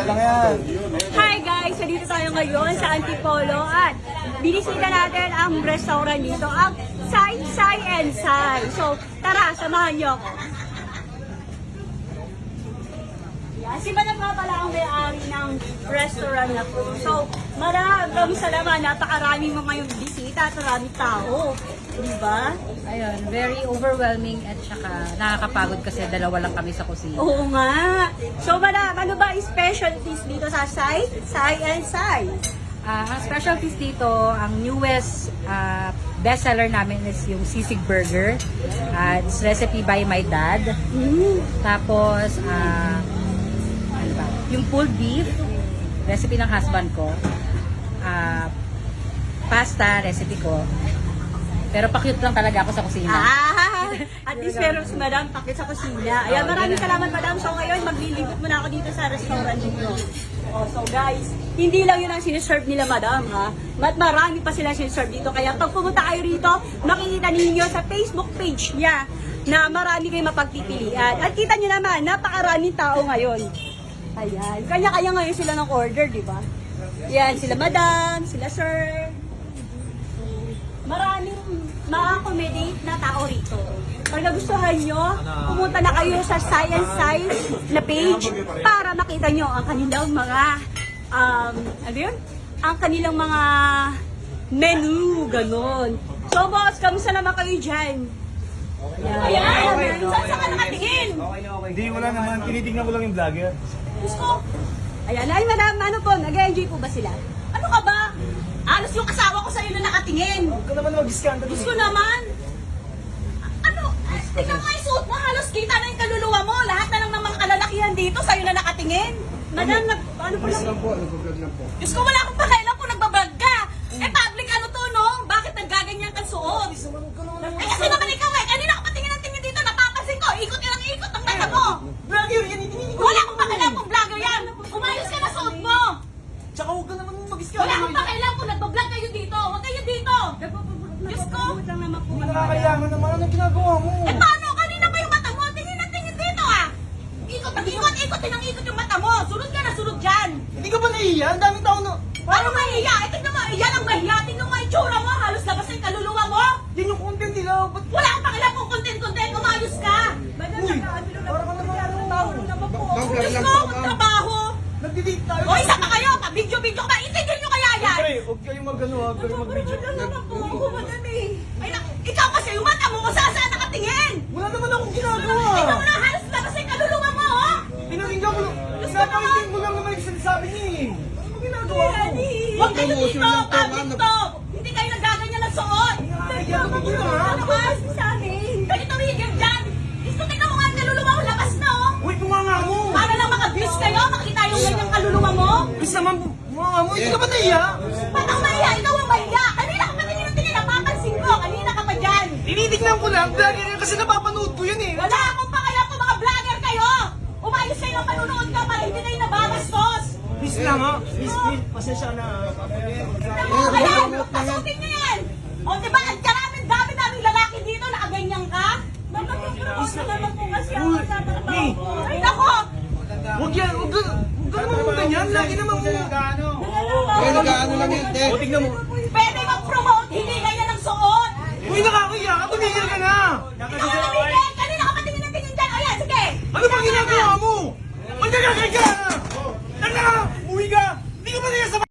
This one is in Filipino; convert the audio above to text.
lang yan. Hi guys! So dito tayo ngayon sa Antipolo at binisita natin ang restaurant dito, ang Sai Sai and Sai. So tara, samahan niyo ako. Yan, si Madam nga pala ang may-ari ng restaurant na po. So maraming salamat, napakarami mo ngayong bisita at maraming tao. Diba? Ayun, very overwhelming at saka nakakapagod kasi dalawa lang kami sa kusina. Oo nga. So Madam, ano ba ang specialties dito sa Sai? Sai and Sai? Ang specialties dito, ang newest bestseller namin is yung sisig burger. It's recipe by my dad. Tapos, ano ba? Yung pulled beef, recipe ng husband ko. Pasta, recipe ko. Pero pa-cute lang talaga ako sa kusina. At least meron si Madam pakit sa kusina. Ayan, maraming salamat Madam. So ngayon, maglilibot muna ako dito sa restaurant dito. Oh, so guys, hindi lang yun ang siniserve nila Madam ha. Marami pa sila siniserve dito. Kaya pag pumunta kayo rito, makikita ninyo sa Facebook page niya na marami kayong mapagpipilian. At kita nyo naman, napakaraming tao ngayon. Ayan, kanya-kanya ngayon sila ng order, di ba? Yan, sila Madam, sila Sir. Maraming ma-accommodate na tao rito. Pag nagustuhan nyo, pumunta na kayo sa Science Size na page para makita nyo ang kanilang mga, ano yun? Ang kanilang mga menu, ganon. So boss, kamusta naman kayo dyan? Ayan, saan ka nakatingin? Hindi, wala naman. Tinitignan ko lang yung vlogger. Gusto. Ayan, ay madam, ano po, nag-enjoy po ba sila? Ano ka ba? Alos yung asawa ko sa'yo na nakatingin. Huwag ka naman mag-discount. Gusto naman. Ano? Tingnan mo yung suot mo. Halos kita na yung kaluluwa mo. Lahat na lang ng mga kalalakihan dito sa'yo na nakatingin. Madam, ano po lang? Nag-vlog lang po. Diyos ko, wala akong pakailan kung nagbablog ka. Eh, public ano to, no? Bakit naggaganyan kang suot? Eh, kasi naman ikaw eh. Kanina ka patingin ng tingin dito. Napapansin ko. Ikot lang ikot ang mata mo. Vlogger yan, hindi. Wala akong pakailan kung vlogger yan. Umayos ka na suot mo. Tsaka huwag ka naman mag-discount. Wala akong pakailan kung nagbablog kayo dito. Huwag kayo dito. Diyos ko. Hindi nakakayaman naman. Anong ginagawa mo? Eh paano? Kanina pa yung mata mo. Tingin na tingin dito ah. Ikot ang ikot, ikot din ang ikot yung mata mo. Sunod ka na, sunod dyan. Hindi ka ba nahiya? Ang daming tao na... Paano mahiya? Eh tignan mo, yan ang mahiya. Tignan mo yung tsura mo. Halos labas na yung kaluluwa mo. Yan yung content nila. Ba't... Wala kang pakialam kung content. Umayos ka. Uy, para ka naman ang tao. Diyos ko, magtrabaho. Nagdi-date tayo. O isa pa kayo. Pabidyo-bidyo ka ba? Itigil nyo kaya yan. Siyempre, huwag kayong mag-ano ha. Huwag kayong mag-video. Ay, ikaw kasi yung mata mo kung saan nakatingin. Wala naman akong ginagawa. Ikaw mo na halos labas na yung kaluluwa mo, oh. Pinaringgan ko lang. Napakinggan mo lang naman yung sinasabi niya eh. Ano ginagawa mo? Huwag kayo dito, public to! Hindi kayo nagaganyan ng suot! Nakakaya ka dito ha? Ano ba? Sa amin! Ganito rigid dyan! Gusto tingnan mo nga ang kaluluwa mo, labas na oh! Uy, bunganga mo! Para lang maka-views kayo, makita yung ganyang kaluluwa mo! Bis naman, bunganga mo. Hindi ka ba nahiya? Ba't ako mahiya? Ikaw ang mahiya! Kanina ka pa tingin, napapansin ko! Kanina ka pa dyan! Tinitignan ko lang. Vlogger yan kasi napapanood ko yan eh. Wala akong pakialam kung mga vlogger kayo! Umayos kayo ng panunood ka para hindi kayo nababastos! Bis lang ha. Bis, pasensya na. Kaya, pasukin niyo yan! O diba, ang dami-daming lalaki dito, nakaganyan ka? Nakapagpromote na naman po kasi ako sa trabaho ko. Ay, nako! Huwag yan. Huwag ka naman mong ganyan. Lagi naman mo. Ay, nag-ano lang yun, te. O, tignan mo. Pwede mag-promote, hindi ganyan ang suot! Uy, nakakaya ka. Tumigil ka na. Ikaw ang namigay! Kanina ka patingin ng tingin dyan! O yan, sige! Ano bang ginagawa mo? Ba't nagkakaya ka?